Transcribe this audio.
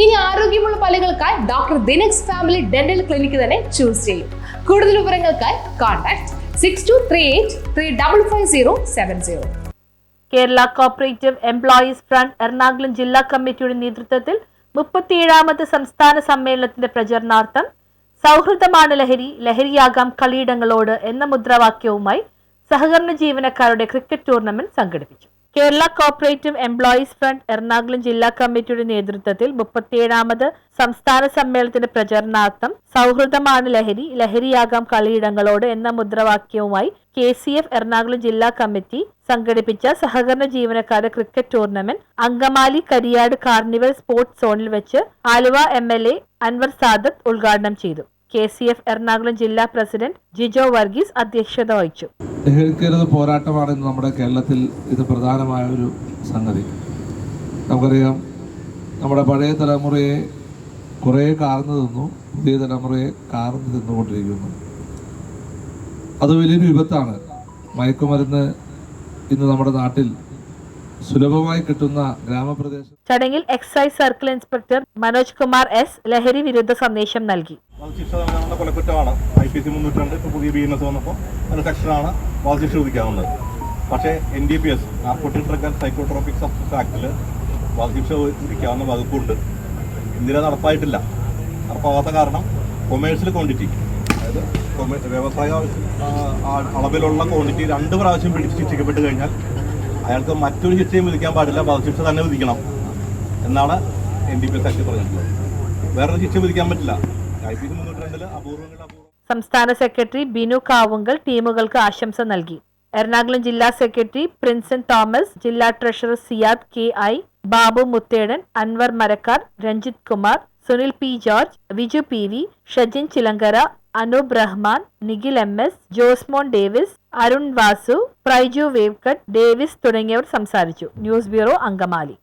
ഇനി ആരോഗ്യമുള്ള പല്ലുകൾക്കായി ഡോക്ടർ ദിനക്സ് ഫാമിലി ഡെന്റൽ ക്ലിനിക്ക് തന്നെ ചൂസ് ചെയ്യും. കൂടുതൽ വിവരങ്ങൾക്കായി contact 6238355070. Kerala cooperative employees front Ernakulam ജില്ലാ കമ്മിറ്റിയുടെ നേതൃത്വത്തിൽ 37ാമത് സംസ്ഥാന സമ്മേളനത്തിന്റെ പ്രചരണാർത്ഥം സൗഹൃദമാണ് ലഹരി, ലഹരിയാകാം കളിയിടങ്ങളോട് എന്ന മുദ്രാവാക്യവുമായി സഹകരണ ജീവനക്കാരുടെ ക്രിക്കറ്റ് ടൂർണമെന്റ് സംഘടിപ്പിച്ചു. Kerala cooperative employees front Ernakulam ജില്ലാ കമ്മിറ്റിയുടെ നേതൃത്വത്തിൽ 37ാമത് സംസ്ഥാന സമ്മേളനത്തിന്റെ പ്രചരണാർത്ഥം സൗഹൃദമാണ് ലഹരി, ലഹരിയാകാം കളിയിടങ്ങളോട് എന്ന മുദ്രാവാക്യവുമായി KCF എറണാകുളം ജില്ലാ കമ്മിറ്റി സംഘടിപ്പിച്ച സഹകരണ ജീവനക്കാരുടെ cricket tournament Angamaly Kariyad carnival sports സോണിൽ വെച്ച് ആലുവ MLA അൻവർ സാദത്ത് ഉദ്ഘാടനം ചെയ്തു. KCF എറണാകുളം ജില്ലാ പ്രസിഡന്റ് ജിജോ വർഗീസ് അധ്യക്ഷത വഹിച്ചു. ലഹരിക്കെതിരെ പോരാട്ടമാണ് ഇന്ന് നമ്മുടെ കേരളത്തിൽ ഇത് പ്രധാനമായ ഒരു സംഗതി. നമുക്കറിയാം, നമ്മുടെ പഴയ തലമുറയെ കുറേ കാർന്നു തിന്നു, പുതിയ തലമുറയെ കാർന്നു തിന്നുകൊണ്ടിരിക്കുന്നു. അത് വലിയൊരു വിപത്താണ്. മയക്കുമരുന്ന് ഇന്ന് നമ്മുടെ നാട്ടിൽ സുലഭമായി കിട്ടുന്ന ഗ്രാമപ്രദേശം. ചടങ്ങിൽ excise circle inspector Manoj Kumar S ലഹരി വിരുദ്ധ സന്ദേശം നൽകി. കൊലക്കുറ്റമാണ്. IPC 302 ഇപ്പോൾ പുതിയ BNS വന്നപ്പോൾ ഒരു സെക്ഷനാണ് വധശിക്ഷ വിധിക്കാവുന്നത്. പക്ഷേ NDPS narcotic drug and psychotropic substance ആക്ടിൽ വധശിക്ഷ വിധിക്കാവുന്ന വകുപ്പുണ്ട്. ഇന്ത്യയിൽ നടപ്പായിട്ടില്ല. നടപ്പാകാത്ത കാരണം കൊമേഴ്സ്യൽ ക്വാണ്ടിറ്റി, അതായത് വ്യവസായ അളവിലുള്ള ക്വാണ്ടിറ്റി 2 പ്രാവശ്യം പിടിച്ച് ശിക്ഷിക്കപ്പെട്ട് കഴിഞ്ഞാൽ അയാൾക്ക് മറ്റൊരു ശിക്ഷയും വിധിക്കാൻ പാടില്ല, വധശിക്ഷ തന്നെ വിധിക്കണം എന്നാണ് NDPS ആക്ട് പറഞ്ഞിട്ടുള്ളത്. വേറൊരു ശിക്ഷ വിധിക്കാൻ പറ്റില്ല. IPC 302 അപൂർവങ്ങൾ. സംസ്ഥാന സെക്രട്ടറി ബിനു കാവുങ്കൽ ടീമുകൾക്ക് ആശംസ നൽകി. എറണാകുളം ജില്ലാ സെക്രട്ടറി പ്രിൻസൻ തോമസ്, ജില്ലാ treasurer Siyad KI, Babu Muthedan, Anwar Marakkar, Ranjith Kumar, Sunil P George, Viju PV, Shajin Chilankara, Anoop Rahman, Nikhil MS, Josemon Davis, Arun Vasu, Praiju വേവ്കട്ട്, ഡേവിസ് തുടങ്ങിയവർ സംസാരിച്ചു. News bureau, Angamaly.